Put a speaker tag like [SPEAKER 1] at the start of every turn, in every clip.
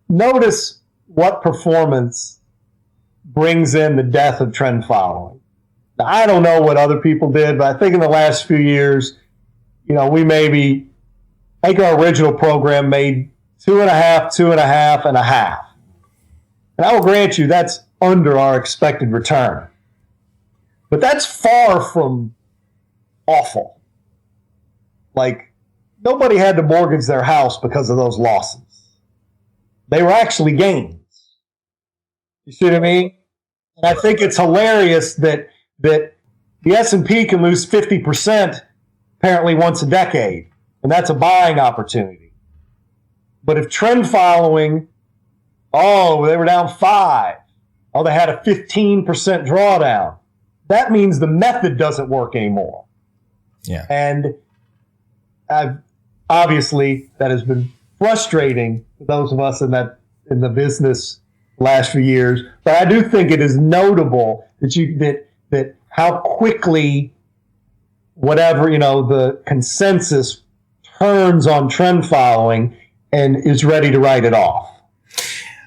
[SPEAKER 1] notice what performance brings in the death of trend following. Now, I don't know what other people did, but I think in the last few years, we maybe, I think our original program made 2.5, 2.5, and a half. And I will grant you that's under our expected return. But that's far from awful. Like, nobody had to mortgage their house because of those losses. They were actually gains. You see what I mean? And I think it's hilarious that the S&P can lose 50% apparently once a decade, and that's a buying opportunity. But if trend following, they were down 5. They had a 15% drawdown. That means the method doesn't work anymore.
[SPEAKER 2] Yeah.
[SPEAKER 1] And obviously that has been frustrating for those of us in the business last few years. But I do think it is notable that how quickly whatever, the consensus turns on trend following and is ready to write it off.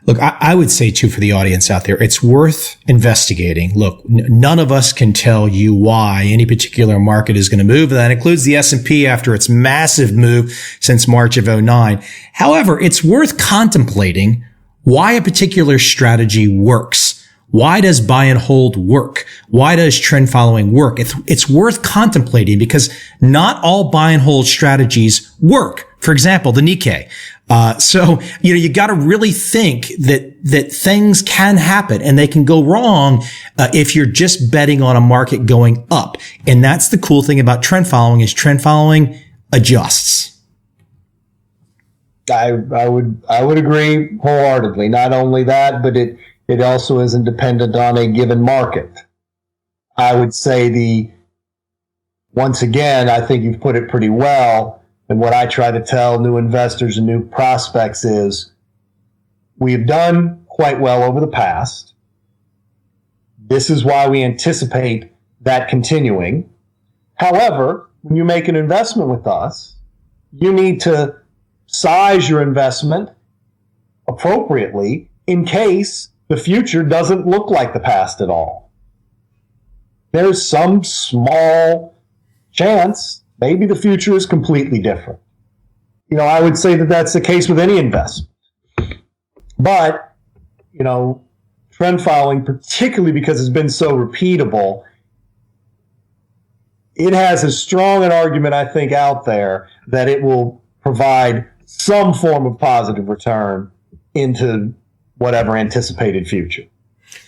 [SPEAKER 2] Look, I would say, too, for the audience out there, it's worth investigating. Look, none of us can tell you why any particular market is going to move. And that includes the S&P after its massive move since March of 2009. However, it's worth contemplating why a particular strategy works. Why does buy and hold work? Why does trend following work? It's worth contemplating because not all buy and hold strategies work. For example, the Nikkei. So, you got to really think that things can happen and they can go wrong, if you're just betting on a market going up. And that's the cool thing about trend following is trend following adjusts.
[SPEAKER 1] I would agree wholeheartedly. Not only that, but it also isn't dependent on a given market. I would say once again, I think you've put it pretty well. And what I try to tell new investors and new prospects is we've done quite well over the past. This is why we anticipate that continuing. However, when you make an investment with us, you need to size your investment appropriately in case the future doesn't look like the past at all. There's some small chance maybe the future is completely different. I would say that that's the case with any investment. But, trend following, particularly because it's been so repeatable, it has as strong an argument, I think, out there that it will provide some form of positive return into whatever anticipated future.